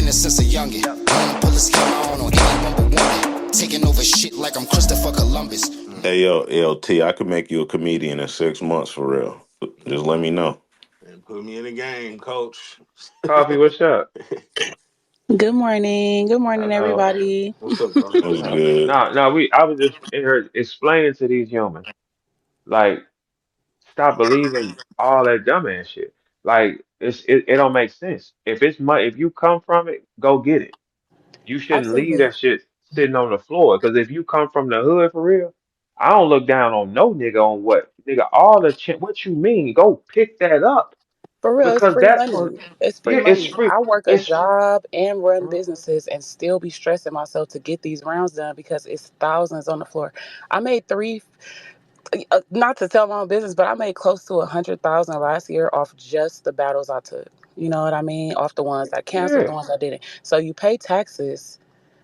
it since a youngin'. Wanna pull a scheme on anyone but woman. Taking over shit like I'm Christopher Columbus. Hey yo, LT, I could make you a comedian in 6 months for real. Just let me know. And put me in the game, coach. Coffee, what's up? Good morning. Good morning, No, everybody. What's up, coach? What's good? no. I was just in here explaining to these humans, like, stop believing all that dumbass shit. Like, it don't make sense. If it's money, if you come from it, go get it. You shouldn't leave Absolutely. that shit sitting on the floor. Because if you come from the hood for real, I don't look down on no nigga on what nigga all the what you mean. Go pick that up For real, it's because free that's what. money. It's free Yeah, it's money. free. I work a It's job and run businesses and still be stressing myself to get these rounds done because it's thousands on the floor. I made not to tell my own business, but I made close to 100,000 last year off just the battles I took. You know what I mean? Off the ones that canceled, yeah. the ones that didn't. So you pay taxes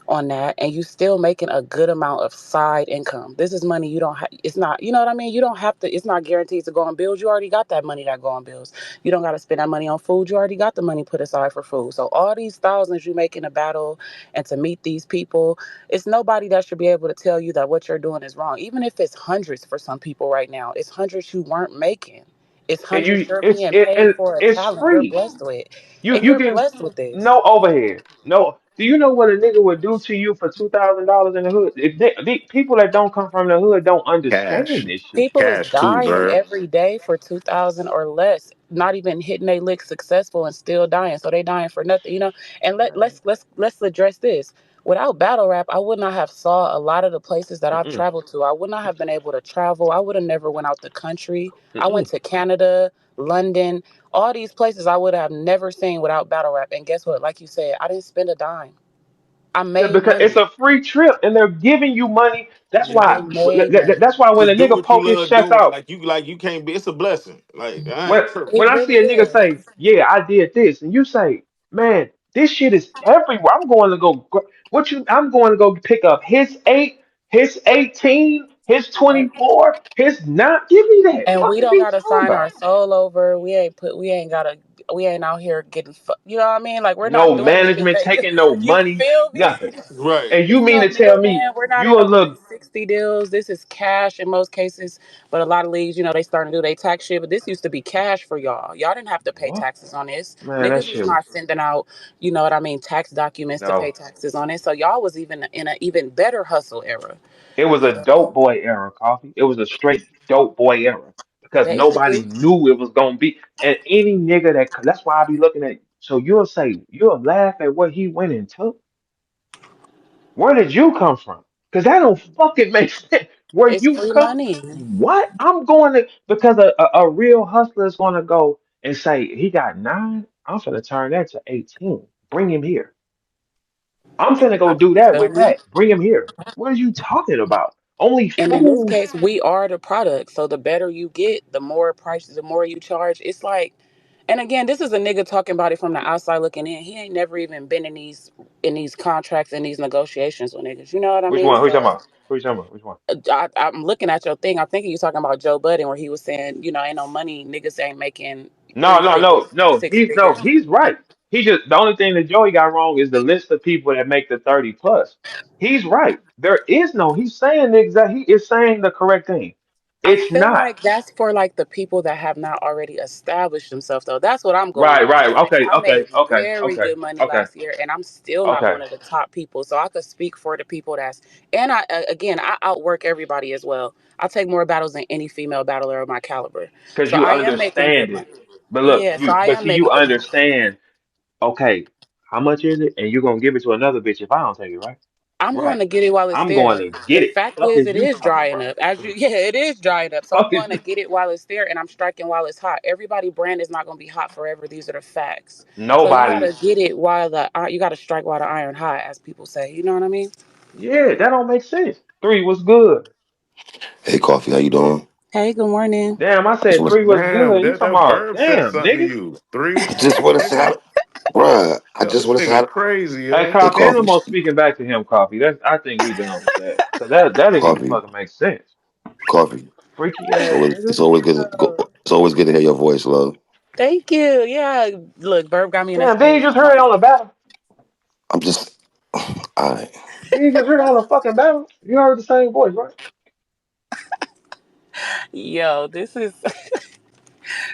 on that and you still making a good amount of side income. This is money you don't have. It's not, you know what I mean? You don't have to, it's not guaranteed to go on bills. You already got that money that go on bills. You don't got to spend that money on food. You already got the money put aside for food. So all these thousands you make in a battle and to meet these people, it's nobody that should be able to tell you that what you're doing is wrong. Even if it's hundreds for some people right now, it's hundreds you weren't making. It's And hundreds you're being paid and for a it's talent you're free. blessed with. And You you're can blessed with this. no overhead. No. Do you know what a nigga would do to you for $2,000 in the hood? If the people that don't come from the hood don't understand Cash. this shit. People is Cash too, dying Verb. every day for 2,000 or less, not even hitting a lick successful and still dying. So they dying for nothing, you know. And let's address this. Without battle rap, I would not have saw a lot of the places that I've Mm-mm, traveled to. I would not have been able to travel. I would have never went out the country. I went mm-mm. to Canada, London, all these places I would have never seen without battle rap. And guess what? Like you said, I didn't spend a dime. I Yeah, made because it's money. a free trip and they're giving you money. That's I why. Yeah. made money. That's why when a Just do nigga what you poke his love chest doing. out, Like you can't be. It's a blessing. Like I when ain't tripping. It when I see really a nigga is. say, "Yeah, I did this," and you say, "Man, this shit is everywhere." I'm going to go. What you? I'm going to go pick up his 8, his 18, his 24, his 9. Give me that. And Fuck we is don't he gotta talking sign our about? soul over. We ain't out here getting, you know what I mean? Like we're No not doing this shit. management taking no You money, feel me? nothing. Right. And you It's mean no to tell me middleman. We're not in you a no look 360 deals. This is cash in most cases. But a lot of leagues, they starting to do their tax shit. But this used to be cash for y'all. Y'all didn't have to pay what? taxes on this. Man, that Niggas was shit was not sending out, you know what I mean, tax documents to pay no. taxes on it. So y'all was even in an even better hustle era. It was a dope boy era, coffee. It was a straight dope boy era because nobody Basically. knew it was gonna be. And any nigga that's why I be looking at. So you'll laugh at what he went and took. Where did you come from? Because that don't fucking make sense. Where It's you free come? money. What? I'm going to because a real hustler is gonna go and say he got 9. I'm gonna turn that to 18. Bring him here. I'm finna go do You that feel with me? that. Bring him here. What are you talking about? Only And in this food. case, we are the product. So the better you get, the more prices, the more you charge. It's like, and again, this is a nigga talking about it from the outside looking in. He ain't never even been in these contracts and these negotiations with niggas. You know what I Which mean? one? Who you talking So about? Who you talking about? Which one? I'm looking at your thing. I'm thinking you're talking about Joe Budden, where he was saying, ain't no money. Niggas ain't making No, three no, figures, no, no. six No. figures. He's right. He just the only thing that Joey got wrong is the list of people that make the 30 plus. He's right. There is no. He's saying the exact. He is saying the correct thing. I It's feel not. like that's for like the people that have not already established themselves though. That's what I'm going Right. on. Right. Okay. I made Okay. Okay. very Okay. good money Okay. last year and I'm still not Okay. one of the top people. So I could speak for the people that's and again, I outwork everybody as well. I take more battles than any female battler of my caliber. Because So you I am making good understand money. it. But look, Yeah, so I but am see, you making good money. understand. Okay, how much is it? And you're gonna give it to another bitch if I don't take it, right? I'm going Right. to get it while it's I'm there. going to The get it. fact Fuck is, is it you is talking drying about? up. Yeah, it is drying up. So I'm Fuck is going to you? get it while it's there, and I'm striking while it's hot. Everybody brand is not going to be hot forever. These are the facts. So you got to Nobody's. get it while you got to strike while the iron hot, as people say. You know what I mean? Yeah, that don't make sense. 3 was good. Hey, Coffee, how you doing? Hey, good morning. Damn, I I just said want 3 was Damn, good. You that talking about? Verb said Damn, something to nigga. you. 3, I just want to say, nigga. bruh, I Yo, just this want to say, nigga crazy, Hey, yo. hey, Coffee, ain't no Coffee, more speaking back to him, Coffee. I think we done with that. Cause that didn't even Coffee, fucking make sense. Coffee. Freaky ass It's nigga. always good. It's always good to hear your voice, love. Thank you. Yeah, look, Burb got me in a Damn, did you space. just heard it on the battle? just, I. You ain't just heard all the fucking battle. You heard the same voice, right? Yo, this is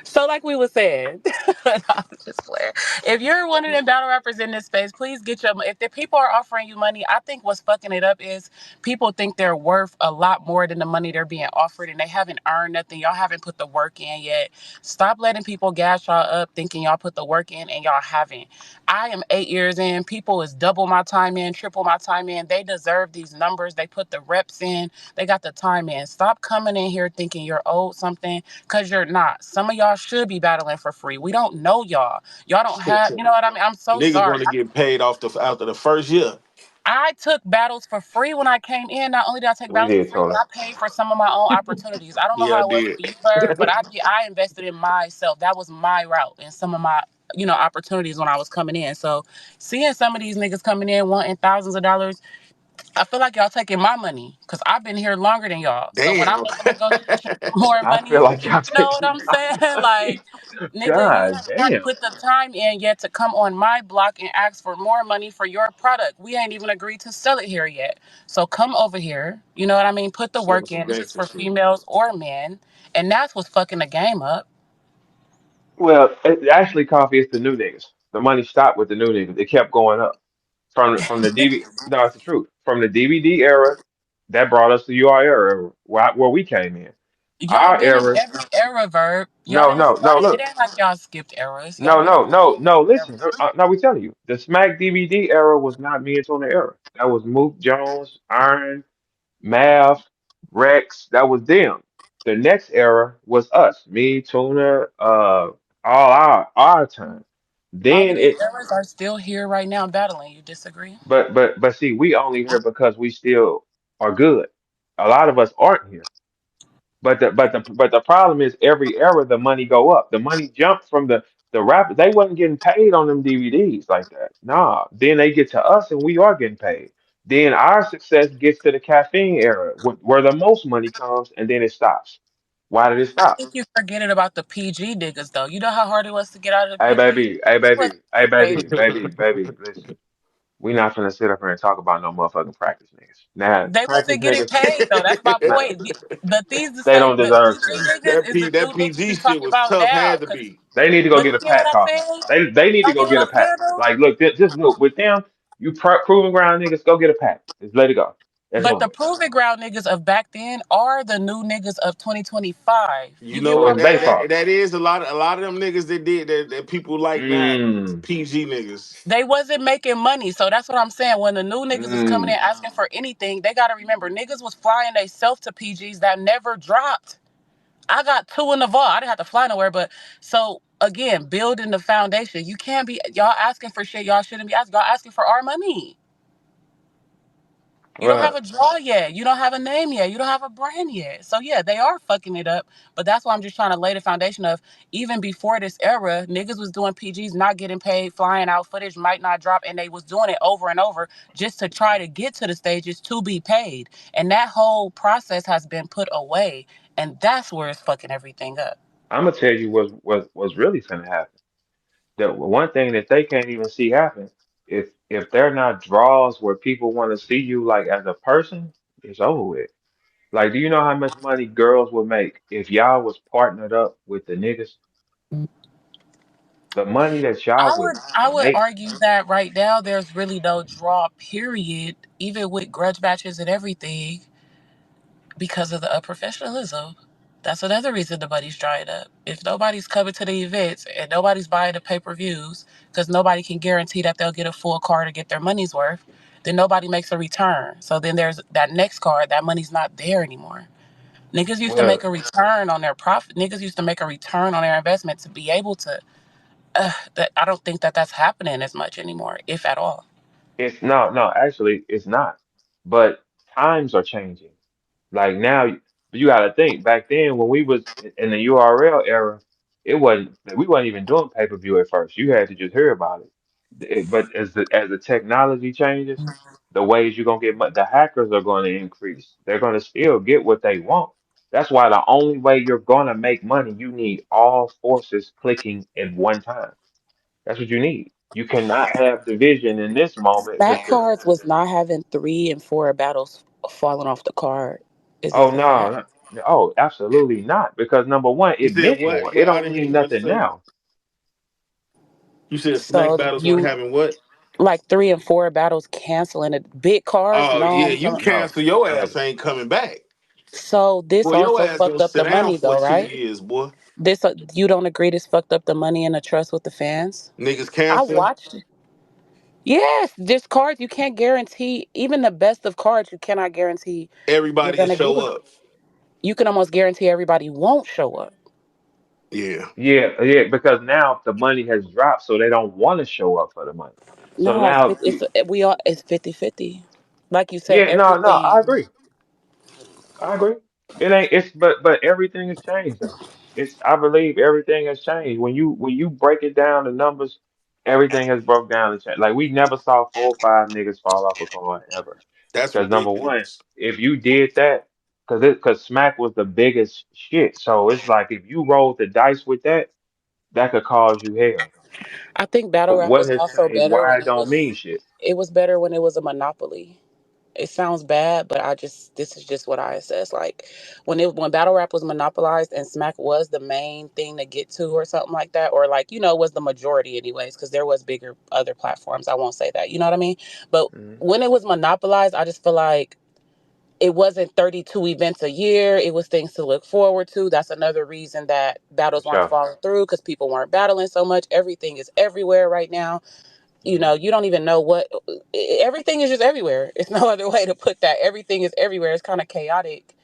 so, like we were saying, I'm just playing. If you're one of them battle rappers in this space, please get your. If the people are offering you money, I think what's fucking it up is people think they're worth a lot more than the money they're being offered, and they haven't earned nothing. Y'all haven't put the work in yet. Stop letting people gas y'all up, thinking y'all put the work in, and y'all haven't. I am 8 years in. People is double my time in, triple my time in. They deserve these numbers. They put the reps in. They got the time in. Stop coming in here thinking you're owed something because you're not. Some of y'all should be battling for free. We don't know y'all. Y'all don't have, you know what I mean? I'm so Niggas sorry. want to get paid off the after the first year. I took battles for free when I came in. Not only did I take We battles for did, free, but Tola. I paid for some of my own opportunities. I don't know Yeah, I how it was did. for you, Bird, but I invested in myself. That was my route and some of my, opportunities when I was coming in. So seeing some of these niggas coming in wanting thousands of dollars, I feel like y'all taking my money because I've been here longer than y'all. So when I'm Damn. able to go charge more I money, feel like y'all you know what taking I'm my saying? Like, money. nigga, you God have not damn. put the time in yet to come on my block and ask for more money for your product. We ain't even agreed to sell it here yet. So come over here. You know what I mean? Put the Selling work some in. This is gangster for shit. females or men. And that's what's fucking the game up. Well, actually, coffee is the new niggas. The money stopped with the new niggas. It kept going up from the DVD. No, it's the truth. From the DVD era, that brought us to URL era, where we came in. Y'all Our been in era, every era, Verb. Y'all no, didn't no, no. start it. It Look, ain't like y'all skipped eras. Y'all no, been in no, no, no. every era. Listen, no, we telling you, the Smack DVD era was not me and Tuna era. That was Mook Jones, Iron, Mav, Rex. That was them. The next era was us, me, Tuna, all our time. All of Then these it, eras are still here right now battling. You disagree? but see, we only here because we still are good. A lot of us aren't here. But the problem is every era the money go up. The money jumped from the rappers. They wasn't getting paid on them DVDs like that. Nah. Then they get to us and we are getting paid. Then our success gets to the caffeine era where the most money comes and then it stops. Why did it I stop? think you're forgetting about the PG niggas though. You know how hard it was to get out of the Hey PG? baby, hey They wasn't baby, hey paid. baby, listen. We not finna sit up here and talk about no motherfucking practice niggas. Now They practice wasn't getting niggas, paid though. That's my nah, point. they don't The deserve PG to. niggas is the That new niggas PG we shit talking was about tough, now. had to Cause, be. They need to go but get a you get what pat I'm coffee. saying? They need to Y'all go get get what a I'm saying pat. though? Like, look, just look with them. You proving ground niggas, go get a pat. Just let it go. Let's But move the it. proving ground niggas of back then are the new niggas of 2025. You You know get what So what? I'm it's their saying? That fault. that is a lot of them niggas that did that people like now. Mm, PG niggas. They wasn't making money. So that's what I'm saying. When the new niggas is coming in mm. asking for anything, they gotta remember niggas was flying they self to PGs that never dropped. I got two in the vault. I didn't have to fly nowhere, but so again, building the foundation. You can't be y'all asking for shit y'all shouldn't be asking. Y'all asking for our money. You don't have Well, a draw yet. You don't have a name yet. You don't have a brand yet. So yeah, they are fucking it up. But that's why I'm just trying to lay the foundation of even before this era, niggas was doing PGs, not getting paid, flying out, footage might not drop, and they was doing it over and over just to try to get to the stages to be paid. And that whole process has been put away. And that's where it's fucking everything up. I'm gonna tell you what's really finna happen. The one thing that they can't even see happen, if they're not draws where people want to see you like as a person, it's over with. Like, do you know how much money girls would make if y'all was partnered up with the niggas? The money that y'all would I would make. argue that right now there's really no draw period, even with grudge matches and everything, because of the unprofessionalism. That's another reason the money's drying up. If nobody's coming to the events and nobody's buying the pay-per-views, because nobody can guarantee that they'll get a full card to get their money's worth, then nobody makes a return. So then there's that next card, that money's not there anymore. Niggas used to Well, make a return on their profit. Niggas used to make a return on their investment to be able to. That I don't think that that's happening as much anymore, if at all. it's no, actually, it's not. But times are changing. Like now, you got to think back then when we was in the URL era, it wasn't we wasn't even doing pay-per-view at first. You had to just hear about it. But as the technology changes, the ways you're gonna get the hackers are going to increase. They're going to still get what they want. That's why the only way you're going to make money, you need all forces clicking at one time. That's what you need. You cannot have division in this moment because Back cards was not having 3 and 4 battles falling off the card. Is oh this not no, happening? oh absolutely not. Because number one, You it said meant what? more. It What? I don't didn't hear mean you. What you nothing say? now. You said smack So battles weren't you having what? like 3 and 4 battles canceling it. Big cards, Oh no. yeah, you No, cancel your no. ass ain't coming back. So this Boy, your also ass gonna fucked up sit the down money for though, 2 right? years, boy. This you don't agree this fucked up the money and the trust with the fans? Niggas I canceling. watched it. Yes, this cards you can't guarantee even the best of cards you cannot guarantee you're Everybody to gonna get show them. up. You can almost guarantee everybody won't show up. Yeah, Yeah, yeah, because now the money has dropped, so they don't want to show up for the money. So No, now, we all it's 50-50. Like you said, yeah, no, no, I everything. agree. I agree. It ain't. It's but everything has changed though. It's I believe everything has changed. When you break it down the numbers, everything has broke down and changed. Like we never saw 4 or 5 niggas fall off a car ever. that's Because number one, ridiculous. if you did that, because Smack was the biggest shit. So it's like if you rolled the dice with that, that could cause you hell. I think battle But rap what was has also changed? better when Why it don't mean shit? it was better when it was a monopoly. It sounds bad, but this is just what I assess. Like when battle rap was monopolized and smack was the main thing to get to or something like that, or like was the majority anyways, because there was bigger other platforms. I won't say that. You know what I mean? But Mhm. when it was monopolized, I just feel like it wasn't 32 events a year. It was things to look forward to. That's another reason that For battles weren't sure. falling through because people weren't battling so much. Everything is everywhere right now. Mhm. You don't even know what everything is just everywhere. It's no other way to put that. Everything is everywhere. It's kind of chaotic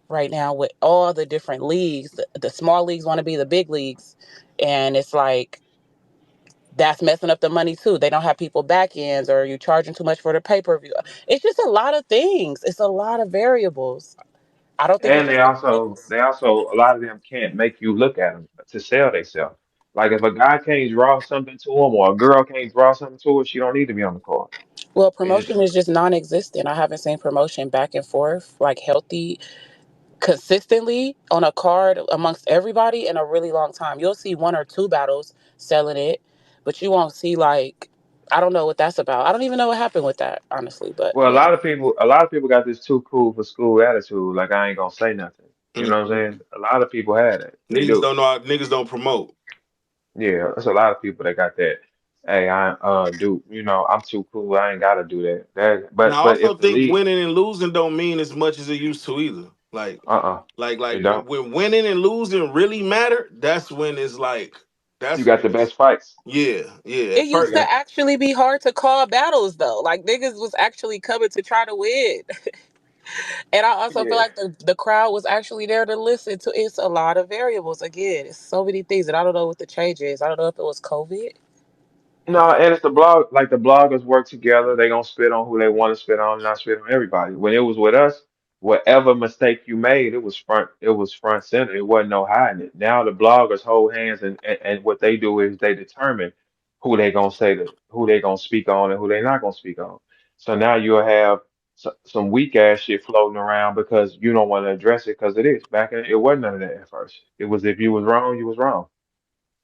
right now with all the different leagues. The small leagues want to be the big leagues, and it's like that's messing up the money too. They don't have people back ends, or you charging too much for the pay per view. It's just a lot of things. It's a lot of variables. I don't think it's And just the points. they also, a lot of them can't make you look at them to sell themselves. Like if a guy can't draw something to him or a girl can't draw something to her, she don't need to be on the court. Well, It's just, promotion is just non-existent. I haven't seen promotion back and forth like healthy consistently on a card amongst everybody in a really long time. You'll see 1 or 2 battles selling it, but you won't see like I don't know what that's about. I don't even know what happened with that, honestly. But well, yeah. a lot of people got this too cool for school attitude. Like I ain't gonna say nothing. You know what I'm Mhm. saying? A lot of people have that. They Niggas do. don't know. Niggas don't promote. Yeah, there's a lot of people that got that. Hey, I do I'm too cool. I ain't gotta do that. And I But also if the think league, winning and losing don't mean as much as it used to either. uh-uh, Like it don't. when winning and losing really matter, that's when it's like You that's got when the it's best fights. yeah, yeah. It At You used first, to got actually be hard to call battles though. Like niggas was actually coming to try to win. And I also feel yeah. like the crowd was actually there to listen to. It's a lot of variables. Again, it's so many things that I don't know what the change is. I don't know if it was COVID. No, and it's the blog, like the bloggers work together. They gonna spit on who they want to spit on, not spit on everybody. When it was with us, whatever mistake you made, it was front center. It wasn't no hiding it. Now the bloggers hold hands and what they do is they determine who they gonna speak on and who they not gonna speak on. So now you'll have some weak ass shit floating around because you don't want to address it because it is. It wasn't none of that at first. It was if you was wrong, you was wrong.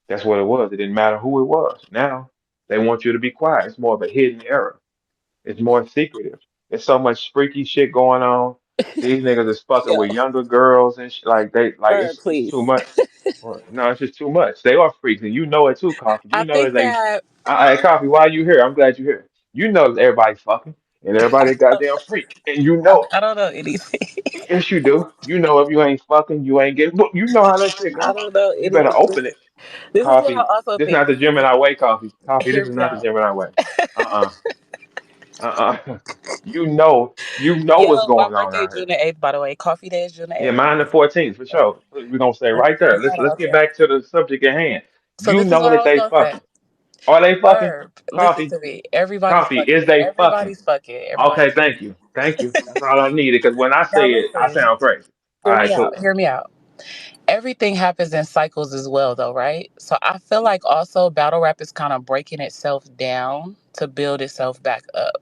That's what it was. It didn't matter who it was. Now they want you to be quiet. It's more of a hidden error. It's more secretive. There's so much freaky shit going on. These niggas is fucking Yo, with younger girls and like it's too please. much. Well, no, it's just too much. They are freaks, and you know it too, Coffee. You I know that think they. that Coffee, why you here? I'm glad you're here. You know that everybody fucking and everybody goddamn freak, and you know it. I don't know anything. Yes, you do. You know if you ain't fucking, you ain't getting. Booked. You know how that shit I go. don't know You better anything. open it. This is what I Coffee. also This think. not the gym in our way, coffee. Coffee, this Hear is me not the out. gym in our way. Uh-uh. Uh-uh. You know what's Yo, my going on birthday out June here. the 8th, by the way. Coffee day is June the Yeah, 8th. mine the 14th for sure. We're gonna stay right there. Let's get Okay. back to the subject at hand. So You this is know what I that was they gonna say. fucking. Are they fucking? Verb, listen Coffee. to me. Everybody's Coffee. fucking. Is they fucking? Everybody's fucking. Okay, Everybody's thank fucking. you. Thank you. That's all I needed. Because when I Now say it, I listen. sound crazy. All Hear right, me out. cool. Hear me out. Everything happens in cycles as well, though, right? So I feel like also battle rap is kind of breaking itself down to build itself back up.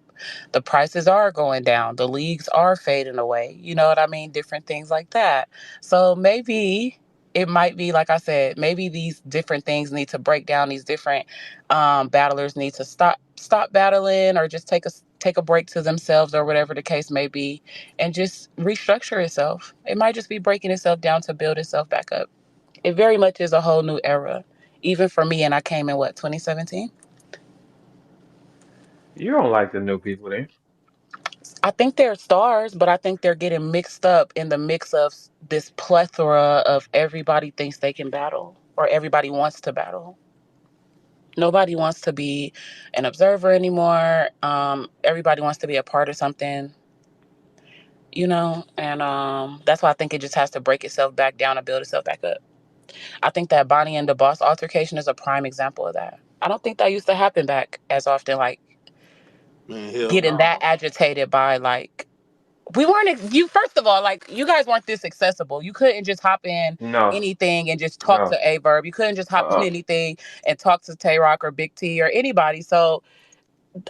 The prices are going down. The leagues are fading away. You know what I mean? Different things like that. So maybe it might be like I said, maybe these different things need to break down. These different battlers need to stop battling, or just take a break to themselves, or whatever the case may be, and just restructure itself. It might just be breaking itself down to build itself back up. It very much is a whole new era, even for me. And I came in what, 2017. You don't like the new people then. I think they're stars, but I think they're getting mixed up in the mix of this plethora of everybody thinks they can battle, or everybody wants to battle. Nobody wants to be an observer anymore. Everybody wants to be a part of something, and that's why I think it just has to break itself back down and build itself back up. I think that Bonnie and the Boss altercation is a prime example of that. I don't think that used to happen back as often, like Man, hell getting that no. agitated by, like, we weren't you first of all, like, you guys weren't this accessible. You couldn't just hop in No, anything and just talk to no. A Verb. You couldn't just hop in Uh-uh. anything and talk to Tay Rock or Big T or anybody. So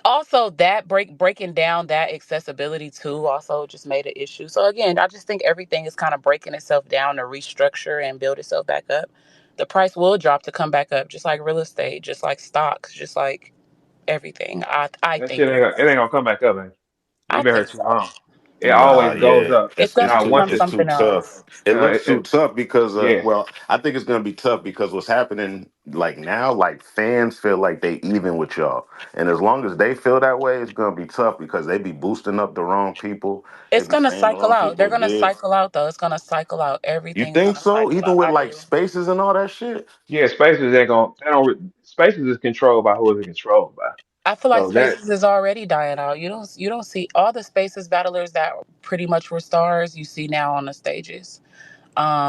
also that breaking down that accessibility too also just made an issue. So again, I just think everything is kind of breaking itself down to restructure and build itself back up. The price will drop to come back up, just like real estate, just like stocks, just like everything. I That think shit it. it ain't gonna come back up, man. I You've been here think too so. long. It Nah, always goes yeah, up. It's it's gonna Now too once become it's it too something tough. else. It looks too it tough because yeah. well, I think it's gonna be tough because what's happening like now, like fans feel like they even with y'all, and as long as they feel that way, it's gonna be tough because they be boosting up the wrong people, they It's be gonna saying the cycle wrong out. They're people gonna good. cycle out though. It's gonna cycle out. You Everything is think gonna so? cycle Even out. with I like do. spaces and all that shit. Yeah, spaces ain't gonna they don't spaces is controlled by who is controlled by. I feel like So that Spaces is already dying out. You don't see all the Spaces battlers that pretty much were stars. You see now on the stages.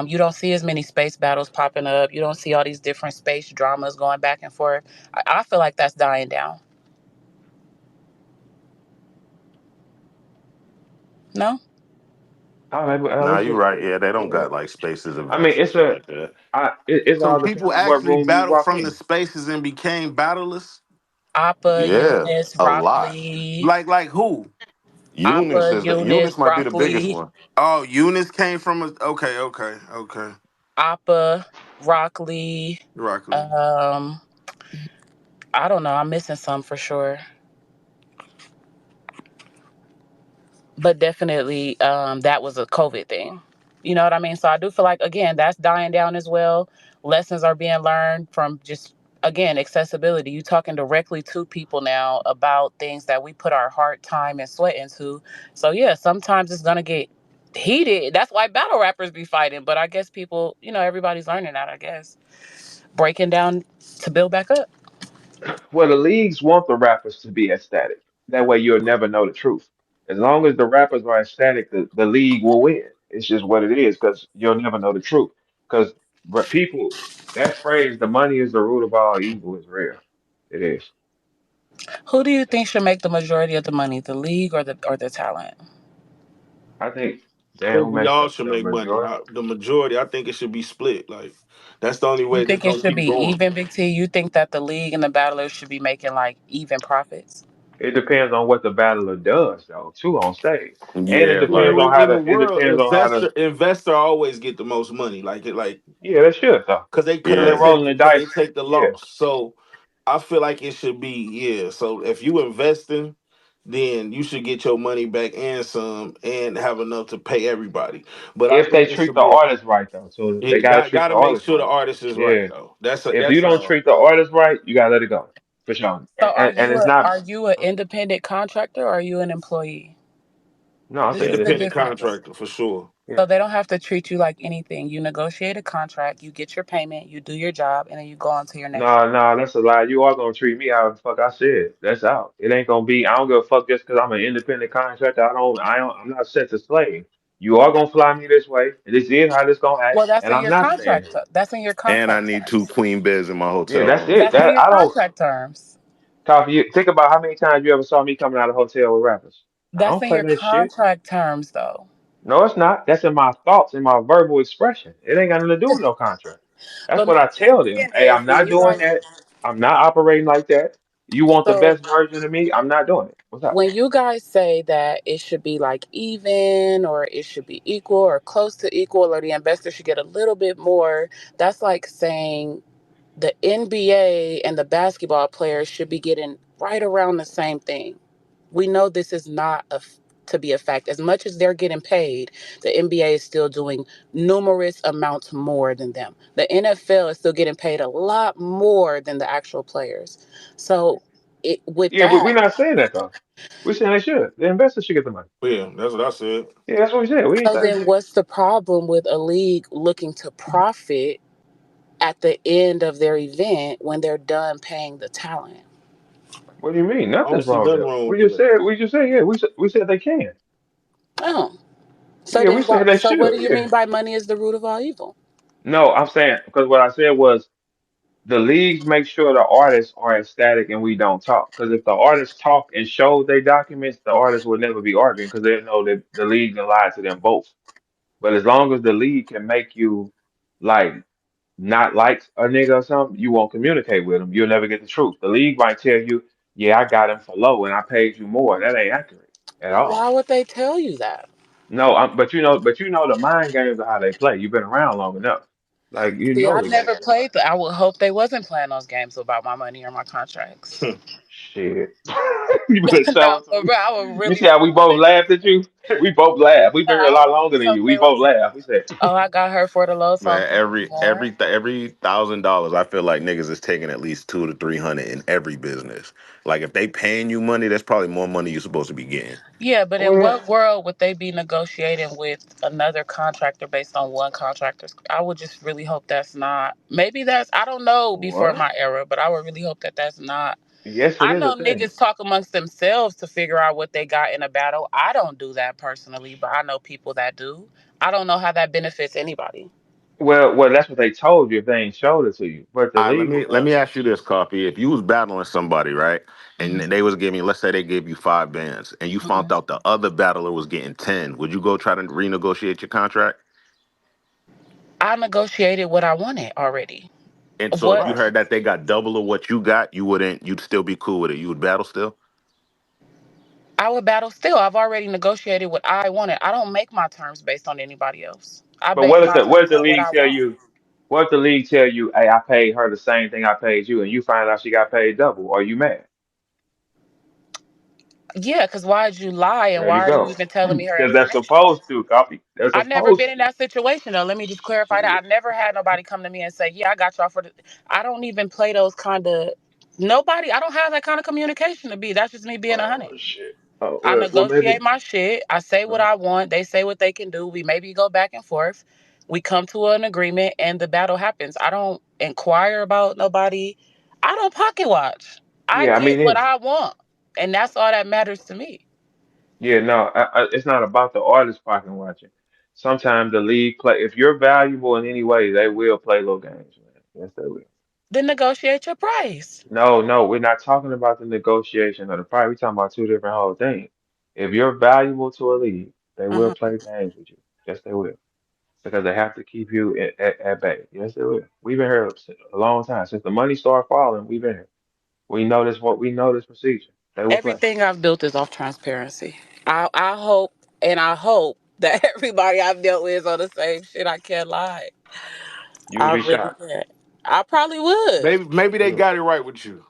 You don't see as many space battles popping up. You don't see all these different space dramas going back and forth. I feel like that's dying down. No, Nah, it's you're just right. Yeah, they don't yeah. got like spaces I mean events and it's shit a like that. it's So all depends people on what actually room you battled walk from the in. spaces and became battlers? Appa, Yeah, Eunice, a lot. Broccoli, Like who? Eunice Appa, is the Eunice, Eunice might be the biggest Broccoli, one. Oh, Eunice came from a okay, okay, okay. Appa, Broccoli. Broccoli. Um, I don't know. I'm missing some for sure. But definitely that was a COVID thing. You know what I mean? So I do feel like, again, that's dying down as well. Lessons are being learned from just, again, accessibility. You talking directly to people now about things that we put our heart, time, and sweat into. So yeah, sometimes it's gonna get heated. That's why battle rappers be fighting. But I guess people, everybody's learning that. I guess breaking down to build back up. Well, the leagues want the rappers to be ecstatic. That way you'll never know the truth. As long as the rappers are ecstatic, the league will win. It's just what it is because you'll never know the truth. Because people, that phrase, the money is the root of all evil, is real. It is. Who do you think should make the majority of the money, the league or the talent? I think, I damn, think who we makes all the, should the make money. majority? The majority, I think it should be split. Like that's the only You way this think it gonna should keep be going. even, Big T? You think that the league and the battlers should be making like even profits? It depends on what the battler does, though, too, on stage. And Yeah, like In the it world, depends on how to, investor always get the most money. Like yeah, they should, though. cause Because they they're yeah. take rolling the cause they dice. take the Yeah. loss. So I feel like it should be, yeah. So if you investing, then you should get your money back and some, and have enough to pay everybody. But I If they think it treat should the be artist right though. So they it gotta got treat the gotta make artist sure the right. artist is right Yeah. though. That's If you that's don't all. treat the artist right, you gotta let it go. For sure. So are And you it's a not are you an independent contractor, or are you an employee? no, I'm This saying is the Independent independent. difference. contractor for sure. Yeah. So they don't have to treat you like anything. You negotiate a contract, you get your payment, you do your job, and then you go on to your next job. No, no, that's a lie. You are gonna treat me how the fuck I said. That's out. It ain't gonna be. I don't give a fuck just because I'm an independent contractor. I'm not set to slave. You are gonna fly me this way, and this is how this gonna act, Well, that's and in I'm your not staying contract. here. That's in your And I contract need two terms. queen beds in my Yeah, hotel that's room. it. That's in That your I don't. contract terms. Coffee. Think about how many times you ever saw me coming out of hotel with rappers. I That's don't in play your that shit. contract terms, though. No, it's not. That's in my thoughts, in my verbal expression. It ain't got nothing to do with no contract. That's But what my I tell point them. being Hey, is, I'm not doing that. I'm not operating like that. You want the So best version of me? I'm not doing it. What's up? when you guys say that it should be like even or it should be equal or close to equal or the investor should get a little bit more, that's like saying the NBA and the basketball players should be getting right around the same thing. We know this is not to be a fact. As much as they're getting paid, the NBA is still doing numerous amounts more than them. The NFL is still getting paid a lot more than the actual players. So with Yeah, we're that, not saying that though. We're saying they should. The investors should get the money. Yeah, that's what I said. Yeah, that's what we said. We ain't so say. then what's the problem with a league looking to profit at the end of their event when they're done paying the talent? What do you mean? I don't Nothing's see wrong with nothing that. wrong We with just that. said. We just said. Yeah, we said they can. Oh. So Yeah, then we said they so what do should. you Yeah. mean by money is the root of all evil? No, I'm saying because what I said was the leagues make sure the artists are ecstatic and we don't talk. Because if the artists talk and show their documents, the artists would never be arguing because they know that the league can lie to them both. But as long as the league can make you like not like a nigga or something, you won't communicate with them. You'll never get the truth. The league might tell you, yeah, I got him for low and I paid you more. That ain't accurate at all. Why would they tell you that? No, but you know the mind games are how they play. You've been around long enough. Like you See, know I the never game. played I would hope they wasn't playing those games about my money or my contracts. Shit. You better tell No, us. for real, I would You really see how we both laughed at you? We both laughed. We've been here a I lot would longer really than hope you. We they both wasn't. laughed. We said, Oh, I got her for the low, so I'm Man, gonna give you more. every $1,000, I feel like niggas is taking at least 200 to 300 in every business. Like if they paying you money, that's probably more money you're supposed to be getting. Yeah, but in well, what world would they be negotiating with another contractor based on one contractor's? I would just really hope that's not. Maybe that's, I don't know before what? my era, but I would really hope that that's not. Yes, it I is a know thing. niggas talk amongst themselves to figure out what they got in a battle. I don't do that personally, but I know people that do. I don't know how that benefits anybody. Well, that's what they told you if they ain't showed it to you. But the All right, league will let tell. me ask you this, Coffee. If you was battling somebody, right, and Hmm. they was giving, let's say they gave you 5 bands, and you found out the other battler was getting 10, would you go try to renegotiate your contract? I negotiated what I wanted already. And so if What you Right. heard that they got double of what you got, you'd still be cool with it. You would battle still. I would battle still. I've already negotiated what I wanted. I don't make my terms based on anybody else. I But base my what if terms the on what league I tell want. you? What if the league tell you, hey, I paid her the same thing I paid you, and you find out she got paid double? Are you mad? Yeah, because why'd you lie and There why you are you go. even telling me her Because they're information? supposed to, copy. They're I've never supposed been in to. that situation though. Let me just clarify that. Shit. I've never had nobody come to me and say, "Yeah, I got y'all for the." I don't even play those kind of. Nobody. I don't have that kind of communication to be. That's just me being a Oh honey. shit. Oh I well, negotiate maybe. my shit. I say what uh I want. They say what they can do. We maybe go back and forth. We come to an agreement, and the battle happens. I don't inquire about nobody. I don't pocket watch. I Yeah, I get mean what it. I want, and that's all that matters to me. Yeah, no, it's not about the artist pocket watching. Sometimes the league play. If you're valuable in any way, they will play little games, man. Yes, they will. Then negotiate your price. No, no, we're not talking about the negotiation of the price. We're talking about two different whole things. If you're valuable to a league, they will Mhm. play games with you. Yes, they will. Because they have to keep you at bay. Yes, they will. We've been here a long time. Since the money started falling, we've been here. We know this procedure. They will play. Everything I've built is off transparency. I hope and I hope that everybody I've dealt with is on the same shit. I can't lie. You would I be really shocked. can't. I probably would. Maybe they You, got it right with you.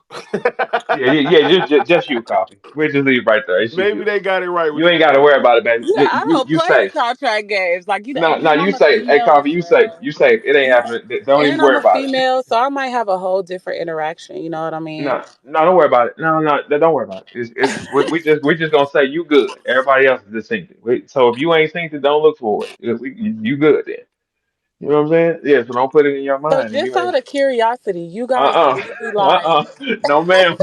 yeah, just you, Coffee. We'll just leave right there. It's just Maybe you. they got it right You with ain't you, got to man. worry about it, baby. Yeah, I don't You play the safe. contract games. Like you know, No, and no, then you I'm a safe. Hey, female as Coffee, you safe. well. You safe. It ain't Yeah. happening. Don't even And I'm worry a about it. female, so I might have a whole different interaction, you know what I mean? No, no, don't worry about it. No, no, don't worry about it. We just gonna say you good. Everybody else is distinctive. So if you ain't synced, don't look for it. You good then. You know what I'm saying? Yeah. So don't put it in your So mind. If just you out ain't, of curiosity, you guys uh, really like no, ma'am,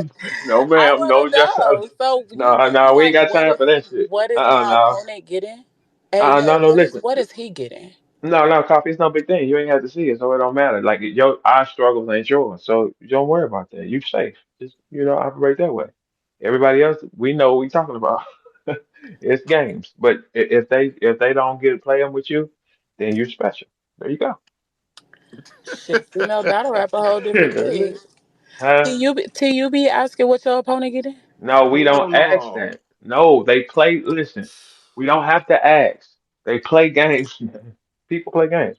no, I ma'am, wanna no, just know. So you no, really no. We ain't like got time for that shit. what is my No, opponent getting? Hey no, yo, no. Listen. what is he getting? No, no, coffee. It's no big thing. You ain't have to see it, so it don't matter. Like your our struggles ain't yours, so don't worry about that. You safe. Just operate that way. Everybody else, we know what we talking about. It's games, but if they don't get playing with you, then you're special. There you go. Shit, female battle rap a whole different That's it. thing. Huh? TUB asking what your opponent getting? No, we Hell don't ask no. that. No, they play. Listen, we don't have to ask. They play games. People play games.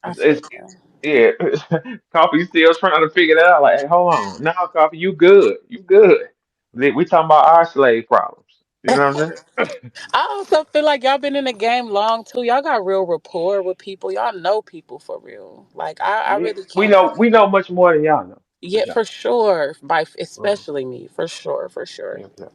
I It's feel you. yeah. Coffee still trying to figure that out. Like, hey, hold on. Now, Coffee, you good. You good. We talking about our slave problems. You know what I'm saying? I also feel like y'all been in the game long too. Y'all got real rapport with people. Y'all know people for real. Like I Yeah. really We can't. know much more than y'all know. For Yeah, sure. for sure. By Mhm. especially me, for sure, for sure. Yeah, yeah,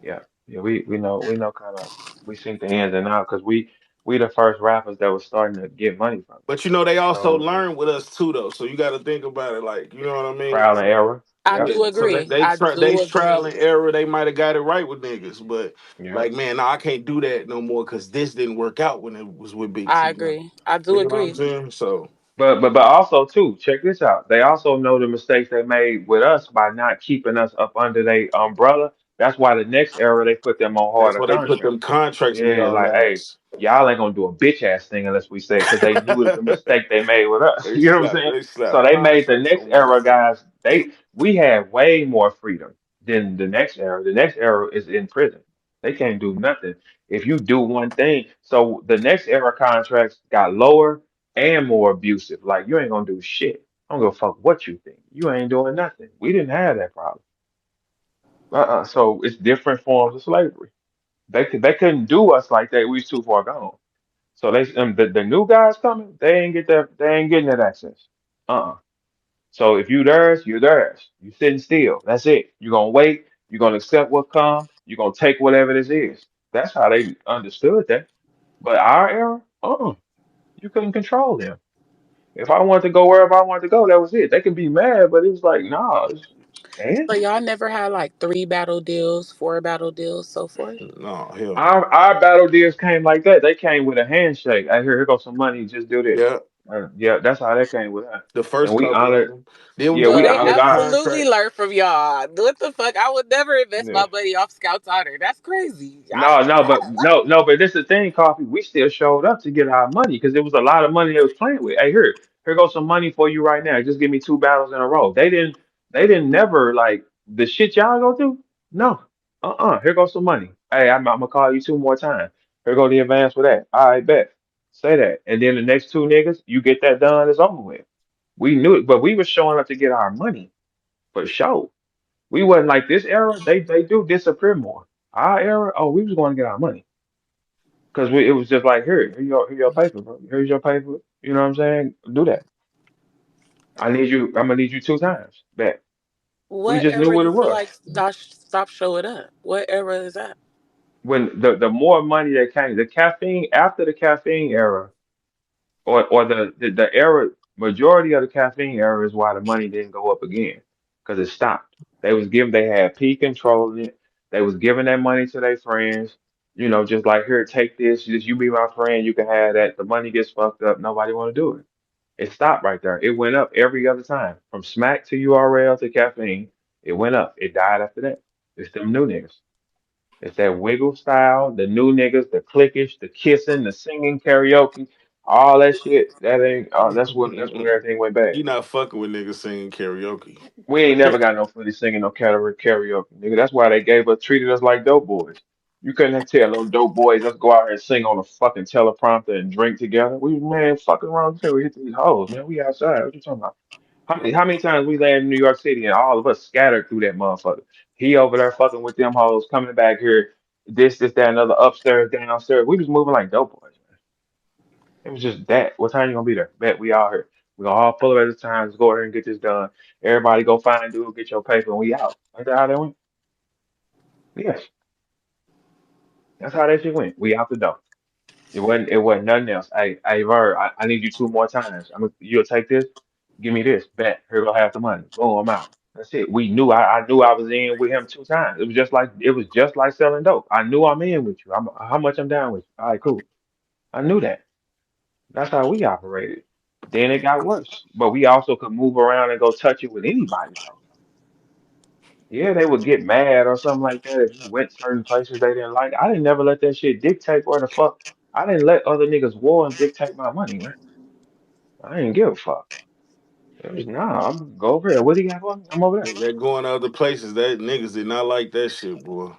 yeah. Yeah, we know kind of we seen the ins and outs because we the first rappers that was starting to get money from it. But you know they You know what also I'm saying? learn with us too though. So you got to think about it like, you know what I mean? Trial and error. I Yep. do Yeah. So agree. they I try they do trial agree. and error. They might have got it right with niggas, but Yep. like man, no, I can't do that no more because this didn't work out when it was with Big I T. Now. agree. I do You know what I'm agree. saying? So But also too, check this out. They also know the mistakes they made with us by not keeping us up under their umbrella. That's why the next era they put them on that's harder why they put contracts. them contracts in Yeah, y'all like, hey, ass. y'all ain't gonna do a bitch ass thing unless we say, because they knew the mistake they made with us. You know what I'm saying? They So slap they made the contracts next on era motherfuckers. guys. We had way more freedom than the next era. The next era is in prison. They can't do nothing if you do one thing. So the next era contracts got lower and more abusive. Like you ain't gonna do shit. I don't give a fuck what you think. You ain't doing nothing. We didn't have that problem. So it's different forms of slavery. They couldn't do us like that. We was too far gone. So the new guys coming, they ain't getting that access. Uh-uh. So if you theirs, you're theirs. You sitting still. That's it. You're gonna wait, you're gonna accept what come, you're gonna take whatever this is. That's how they understood that. But our era, you couldn't control them. If I wanted to go wherever I wanted to go, that was it. They could be mad, but it was like, nah, man. So y'all never had like 3 battle deals, 4 battle deals, so forth. No, hell no. Our battle deals came like that. They came with a handshake. I hear here goes some money. Just do this. Yeah, Yeah, that's how that came with us. the And first we couple of honored. them. Then we Yeah, Well, got we our they honored little our. absolutely contract. learned from y'all. What the fuck? I would never invest Yeah. my money off Scout's honor. That's crazy. I No, no, never but have. no, but this is the thing, Coffee. We still showed up to get our money because there was a lot of money they was playing with. Hey, here goes some money for you right now. Just give me 2 battles in a row. They didn't never like the shit y'all go through. No, Here goes some money. Hey, I'm gonna call you 2 more times. Here go the advance for that. All right, bet. Say that, and then the next 2 niggas, you get that done. It's over with. We knew it, but we were showing up to get our money for sure. We wasn't like this era. They do disappear more. Our era, oh, we was going to get our money because it was just like here your paper, bro. Here's your paper. You know what I'm saying? Do that. I need you. I'm gonna need you 2 times. Bet. We What just knew era what you it feel was. like stop showing up? What era is that? When the more money that came, the caffeine after the caffeine era, or the era majority of the caffeine era is why the money didn't go up again because it stopped. They had P controlling it. They was giving that money to their friends. You know, just like here, take this. Just you be my friend. You can have that. The money gets fucked up. Nobody want to do it. It stopped right there. It went up every other time from smack to URL to caffeine. It went up. It died after that. It's them new niggas. It's that wiggle style, the new niggas, the clickish, the kissing, the singing, karaoke, all that shit. That ain't. That's when everything went bad. You not fucking with niggas singing karaoke. We ain't never got no footy singing no karaoke, nigga. That's why they treated us like dope boys. You couldn't tell no dope boys let's go out here and sing on a fucking teleprompter and drink together. We man fucking around until we hit these hoes, man. We outside. What you talking about? How many times we landed in New York City and all of us scattered through that motherfucker? He over there fucking with them hoes, coming back here, this, that, another, upstairs, downstairs. We was moving like dope boys, man. It was just that. What time you gonna be there? Bet we all here. We gonna all pull up at the time. Let's go over here and get this done. Everybody go find dude, get your paper, and we out. Like that how that went? Yes, that's how that shit went. We out the door. It wasn't nothing else. Hey, Verb, I need you 2 more times. You'll take this. Give me this. Bet. Here go half the money. Boom, I'm out. That's it. We knew I knew I was in with him 2 times. It was just like selling dope. I knew I'm in with you. How much I'm down with you. All right, cool. I knew that. That's how we operated. Then it got worse. But we also could move around and go touch it with anybody though. Yeah, they would get mad or something like that if you went certain places they didn't like. I didn't never let that shit dictate where the fuck. I didn't let other niggas war and dictate my money, man. I didn't give a fuck. It was, nah, I'm go over there. What do you got for me? I'm over there. They're going to other places. That niggas did not like that shit, boy.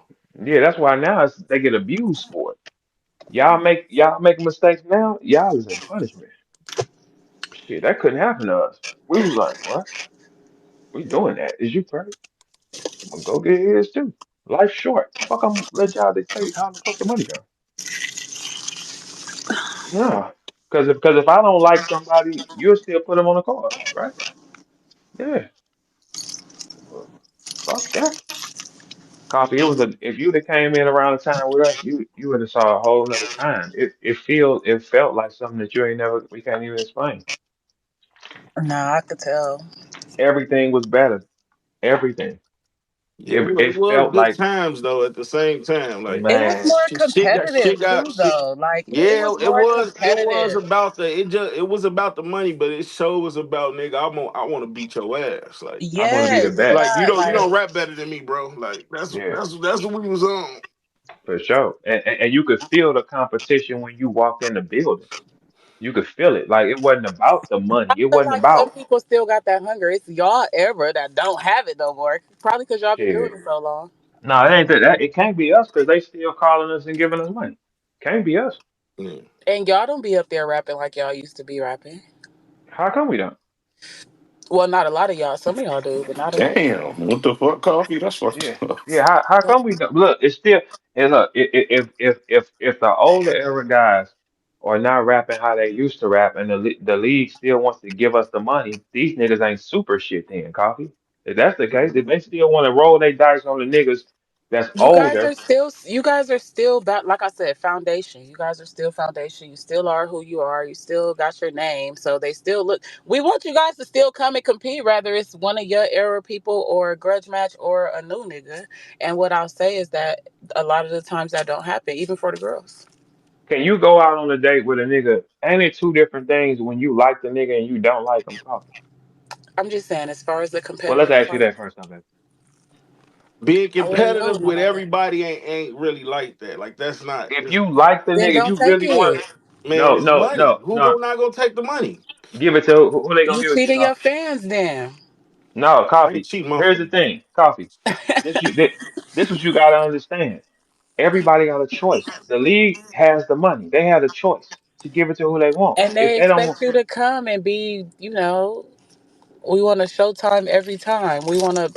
Yeah, that's why now they get abused for it. Y'all making mistakes now. Y'all is in punishment. Shit, that couldn't happen to us. We was like, what? We doing that? Is you crazy? I'm gonna go get his too. Life's short. Fuck, I'm let y'all dictate how the fuck the money go. No, because if I don't like somebody, you'll still put them on the card, right? Yeah. Well, fuck that. Coffee. It was a if you'd have came in around the time with us, you would have saw a whole nother time. It felt like something that you ain't never we can't even explain. Nah, I could tell. Everything was better. Everything. Yeah, It it was felt good like times though. At the same time, like It was man. more shit competitive got too, shit. though. Like it Yeah, was more it was competitive. about it was about the money, but it show was about nigga. I want to beat your ass. I want to be the Yes, best. Like yeah, you like don't rap better than me, bro. Like Yeah, that's what we was on. for sure. And you could feel the competition when you walked in the building. You could feel it. Like it wasn't about the money. I It feel wasn't like some about people still got that hunger. It's y'all ever that don't have it no more. Probably because y'all been doing shit. it so long. No, it ain't that. It can't be us because they still calling us and giving us money. Can't be us. Yeah. And y'all don't be up there rapping like y'all used to be rapping. How come we don't? Well, not a lot of y'all. Some of y'all do, but not enough. Damn, what the fuck, coffee? That's Yeah, fucked up. yeah. How come we don't? Look, it's still. And look, if the older era guys are not rapping how they used to rap, and the league still wants to give us the money, these niggas ain't super shit then, coffee. If that's the case, if they still want to roll their dice on the niggas that's older, You guys are still about, like I said, foundation. You guys are still foundation. You still are who you are. You still got your name. So they still look, we want you guys to still come and compete, whether it's one of your era people or a grudge match or a new nigga. And what I'll say is that a lot of the times that don't happen, even for the girls. can you go out on a date with a nigga? Ain't it two different things when you like the nigga and you don't like him, coffee? I'm just saying, as far as the Well, let's competitive ask you part, that first, time, baby. Being I wouldn't know competitive with nobody. everybody ain't really like that. Like that's not. If you like the Then nigga, if don't you take really want, it. Man, no, it's no, money. no, Who no. not gonna take the money? Give it to who they gonna You give it to, cheating your coffee? fans then. No, I ain't coffee. cheating my Here's the phone. thing, coffee. This what you gotta understand. Everybody got a choice. The league has the money. They have the choice to give it to who they want. And If they they don't want, expect you to come and be, we want a Showtime every time. We want a,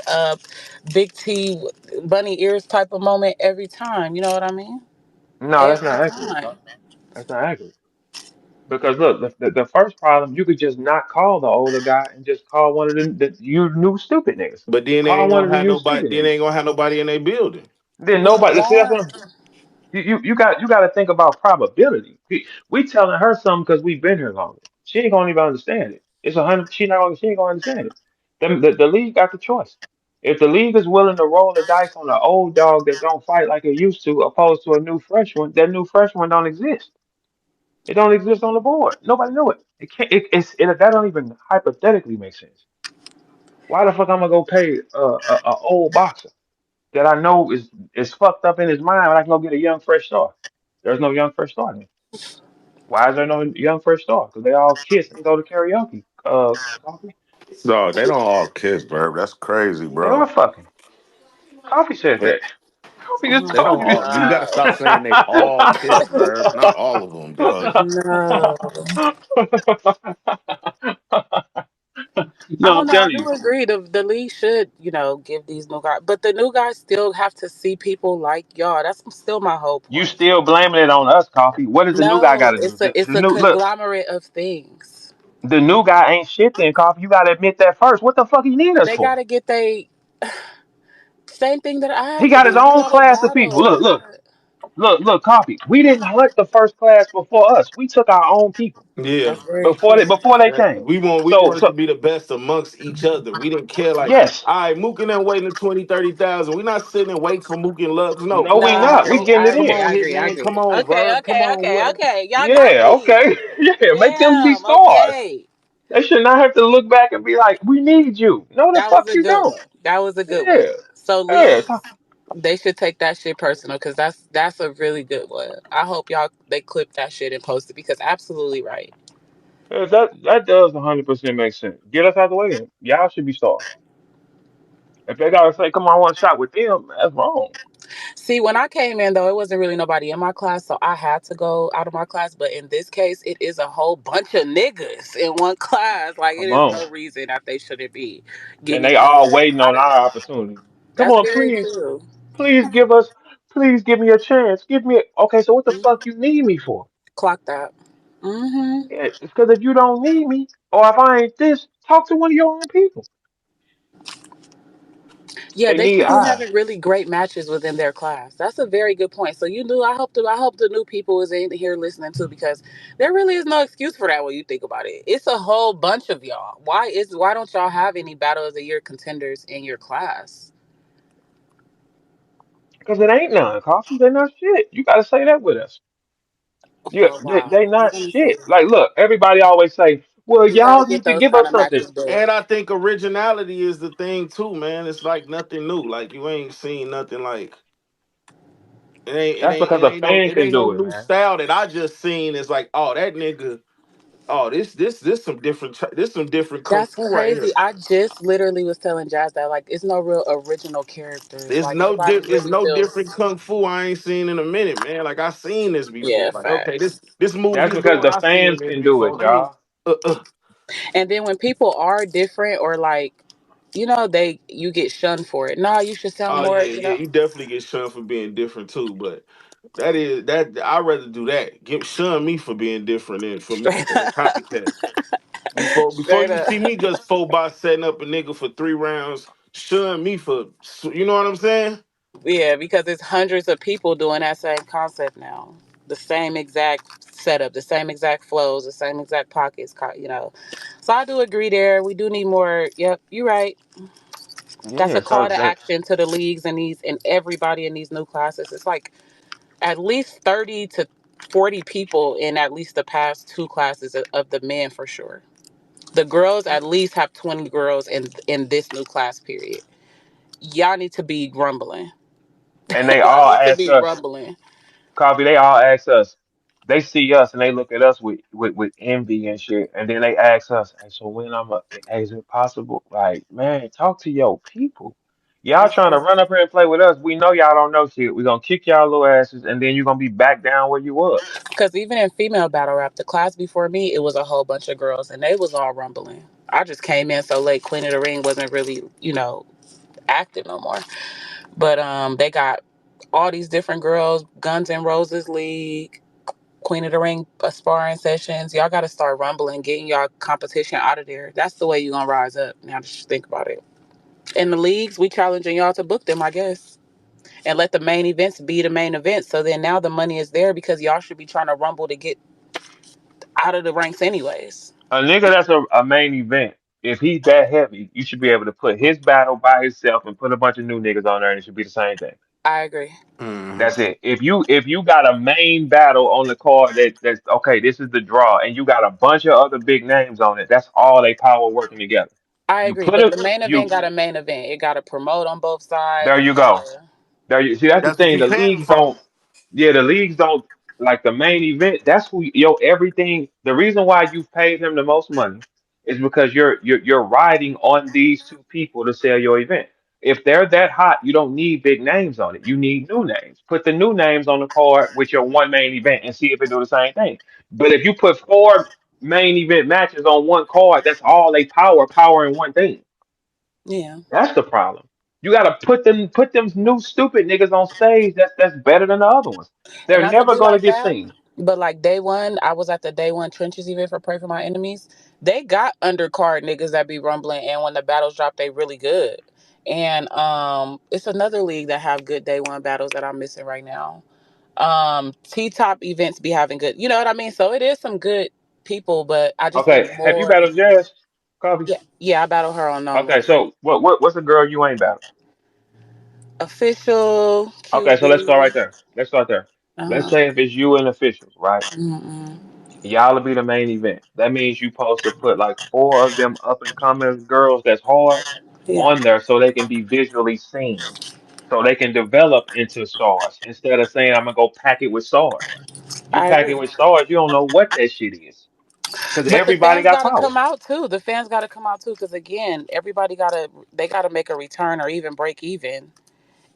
Big T bunny ears type of moment every time. You know what I mean? no, that's Every not accurate, time. coffee. That's not accurate. Because look, the first problem, you could just not call the older guy and just call one of the you new stupid niggas. But then they Call ain't one gonna of the have new nobody. stupid Then they niggas. ain't gonna have nobody in their building. Then We nobody. See, that's what want. I'm. You got to think about probability. We telling her something because we've been here longer. She ain't gonna even understand it. It's 100. She ain't gonna understand it. The league got the choice. If the league is willing to roll the dice on an old dog that don't fight like it used to, opposed to a new fresh one, that new fresh one don't exist. It don't exist on the board. Nobody knew it. It can't. That don't even hypothetically make sense. Why the fuck I'm gonna go pay a old boxer that I know is fucked up in his mind when I can go get a young fresh star? There's no young fresh star. Why is there no young fresh star? Because they all kiss and go to karaoke. Coffee. Dog, they don't all kiss, Verb. That's crazy, They are bro. fucking. Coffee said They, that. Coffee just Oh they my don't told you. all. You got to God. stop saying they all kiss, Verb. Not all of them, dog. No. I No, don't I'm know. I telling do you. agree. The league should, give these new guys, but the new guys still have to see people like y'all. That's still my whole You point. still blaming it on us, Coffee. What does the new guy got No, to do? it's The a new look. conglomerate of things. The new guy ain't shit then, Coffee. You got to admit that first. What the fuck he need us They for? gotta get they same thing that I He have to got do. his We own gotta class of people. battle. Look, look, look, Coffee. We didn't hunt the first class before us. We took our own people Yeah. That's very true. before they came. We So, wanted to so be the best amongst each other. We didn't care like, yes. all right, Mook and them waiting to 20, 30,000. We not sitting and waiting for Mook and Lux. No, No, come No, we on, I not. We agree. getting Mario. I it Come agree. in. on, I agree. I Hitman. agree. Come on, Okay, Verb. Come okay, on, okay, whoever. okay. Y'all got Yeah, me. okay. Yeah, make them be Damn. stars. Okay. They should not have to look back and be like, we need you. No, the That was fuck a you good don't. one. That was a good one. Yeah. So Yeah. leagues, they should take that shit personal because that's a really good one. I hope y'all they clip that shit and post it because absolutely right. Yeah, that does 100% make sense. Get us out the way then. Y'all should be stars. If they gotta say, "Come on, I want a shot with them," that's wrong. See, when I came in though, it wasn't really nobody in my class, so I had to go out of my class. But in this case, it is a whole bunch of niggas in one class. Like it Come is on, no reason that they shouldn't be and getting they each all other waiting out on of our there. opportunity. Come That's on, very please, true. please give us, please give me a chance. Give me. Okay, so what the fuck you need me for? Clock that. Hmm. Yeah, it's because if you don't need me, or if I ain't this, talk to one of your own people. Yeah, They they need should be I. having really great matches within their class. That's a very good point. So you knew. I hope the new people is in here listening too, because there really is no excuse for that when you think about it. It's a whole bunch of y'all. Why don't y'all have any battle of the year contenders in your class? Because it ain't none. Coffee, they not shit. You gotta say that with us. Yeah, Oh they wow. Let not me say shit. Like, look, everybody always say, "Well, you gotta y'all get need to those give kind us of something." matches built. And I think originality is the thing too, man. It's like nothing new. Like you ain't seen nothing like That's because a fan it can ain't no do it, new man. style that I just seen. It's like, oh, that nigga, oh, this some different this some different kung That's fu right crazy. here. I just literally was telling Jazz that like it's no real original characters. Like nobody It's really no different feels. kung fu I ain't seen in a minute, man. Like I seen this before. Yeah, Like okay, facts. this move That's he because doing, the I seen fans this can do it, before. Let me y'all. And then when people are different or like, they you get shunned for it. Nah, you should sound Oh more, yeah, yeah. You definitely get shunned for being different too, but that I'd rather do that. Give shun me for being different than for me straight being a copycat. Before straight you up. see me just four by setting up a nigga for 3 rounds, shun me for you know what I'm saying? Yeah, because it's hundreds of people doing that same concept now. The same exact setup, the same exact flows, the same. So I do agree there. We do need more. Yep, you're right. That's Yeah, a call so to that action to the leagues and everybody in these new classes. It's like at least 30 to 40 people in at least the past two classes of the men for sure. The girls at least have 20 girls in this new class period. Y'all need to be grumbling. and they Y'all all need to ask be us, grumbling. Coffee, they all ask us. They see us and they look at us with envy and shit. And then they ask us, "Hey, so when I'm up, hey, is it possible?" Like, man, talk to your people. Y'all trying to run up here and play with us. We know y'all don't know shit. we gonna kick y'all little asses and then you're gonna be back down where you was. Because even in female battle rap, the class before me, it was a whole bunch of girls and they was all rumbling. I just came in so late. Queen of the Ring wasn't really, active no more. But they got all these different girls, Guns N' Roses League, Queen of the Ring sparring sessions. Y'all got to start rumbling, getting y'all competition out of there. That's the way you're going to rise up. Now, just think about it. In the leagues, we challenging y'all to book them, I guess. And let the main events be the main events. So then now the money is there because y'all should be trying to rumble to get out of the ranks anyways. A nigga that's a main event, if he's that heavy, you should be able to put his battle by himself and put a bunch of new niggas on there and it should be the same thing. I agree. hmm That's it. If you got a main battle on the card that's okay, this is the draw, and you got a bunch of other big names on it, that's all they power working together. I You agree. put But it, the main event you got a main event. It got to promote on both sides. there It you got go. to. There you see that's the That's what thing. you The paying leagues for. don't Yeah, the leagues don't like the main event. That's who everything. The reason why you paid him the most money is because you're riding on these two people to sell your event. If they're that hot, you don't need big names on it. You need new names. Put the new names on the card with your one main event and see if it do the same thing. But if you put four main event matches on one card, that's all they powering one thing. Yeah. That's the problem. You gotta put them new stupid niggas on stage that's better than the other ones. And They're not to never be gonna like get that, seen. but like day one, I was at the day one trenches event for Pray for My Enemies. They got undercard niggas that be rumbling, and when the battles drop, they really good. And it's another league that have good day one battles that I'm missing right now. T top events be having good, you know what I mean? So it is some good people, but I just Okay, need have you more. battled Jazz? Coffee? Yeah, yeah, I battle her on Okay, normals. so what's the girl you ain't battled? Official Okay, so let's start QB. right there. Let's start there. Let's Uh-huh. say if it's you and officials, right? Mm-mm. Y'all will be the main event. That means you supposed to put like four of them up and coming girls that's hard Yeah, on there so they can be visually seen. So they can develop into stars instead of saying I'm gonna go pack it with stars. You I pack it agree. with stars, you don't know what that shit is. because But the everybody fans got got to power. come out too. The fans got to come out too, because again, everybody got to make a return or even break even.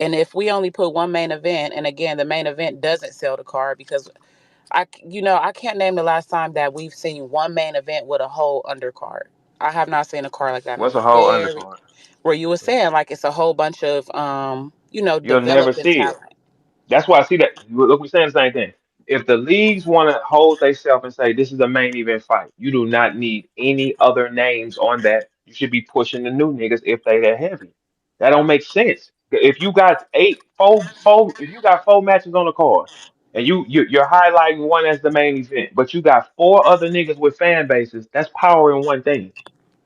And if we only put one main event, and again, the main event doesn't sell the card, because I can't name the last time that we've seen one main event with a whole undercard. I have not seen a card like that in a What's a whole very, undercard? where you were saying like it's a whole bunch of You'll never developing see it. talent. That's why I see that. Look, we're saying the same thing. If the leagues want to hold themselves and say this is a main event fight, you do not need any other names on that. You should be pushing the new niggas if they that heavy. That don't make sense. If you got if you got four matches on the card, and you're highlighting one as the main event, but you got four other niggas with fan bases, that's power in one thing.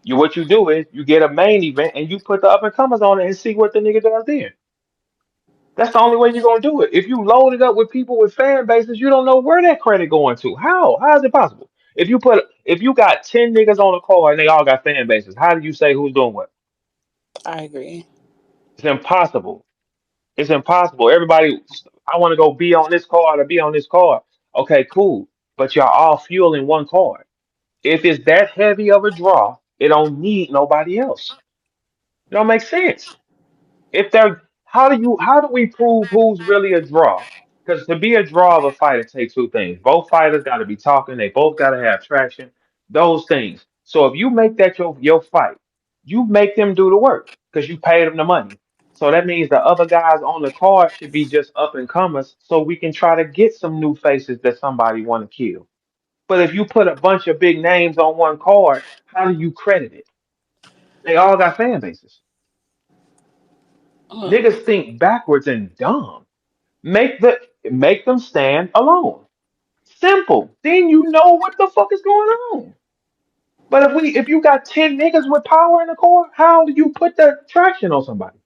What you do is you get a main event and you put the up and comers on it and see what the nigga does then. That's the only way you're gonna do it. If you load it up with people with fan bases, you don't know where that credit going to. How? How is it possible? If you got 10 niggas on the card and they all got fan bases, how do you say who's doing what? I agree. It's impossible. It's impossible. Everybody, I want to go be on this card or be on this card. Okay, cool. But y'all all fueling one card. If it's that heavy of a draw, it don't need nobody else. It don't make sense. If they're how do we prove who's really a draw? Because to be a draw of a fight, it takes two things. Both fighters got to be talking. They both got to have traction. Those things. So if you make that your fight, you make them do the work because you paid them the money. So that means the other guys on the card should be just up and comers, so we can try to get some new faces that somebody want to kill. But if you put a bunch of big names on one card, how do you credit it? They all got fan bases. Mm. Niggas think backwards and dumb. Make them stand alone. Simple. Then you know what the fuck is going on. But if you got 10 niggas with power in the core, how do you put that traction on somebody?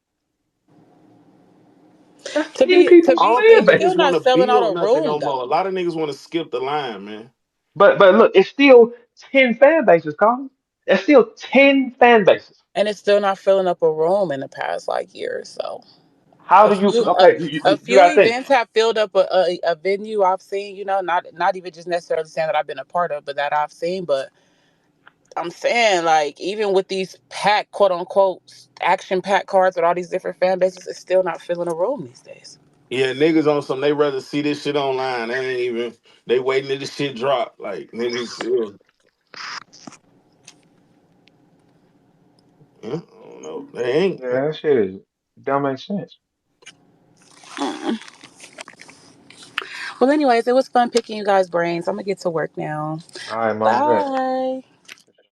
That's To 10 be to people I be, don't it's think fan still niggas bases. want not to selling out build a nothing room no more. A though, lot of niggas want to skip the line, man. But look, it's still 10 fan bases, Colin. It's still 10 fan bases. and it's still not filling up a room in the past like year or so. How A do you few a, okay, a you few gotta think. events have filled up a venue I've seen. Not even just necessarily saying that I've been a part of, but that I've seen. But I'm saying, like, even with these pack, quote unquote, action pack cards with all these different fan bases, it's still not filling a room these days. Yeah, niggas on some. They rather see this shit online. They ain't even. They waiting till this shit drop. Like niggas. Yeah, I don't know. They ain't. Yeah, that shit is don't make sense. Mm. Well, anyways, it was fun picking you guys' brains. I'm gonna get to work now. All right, most bet. Bye.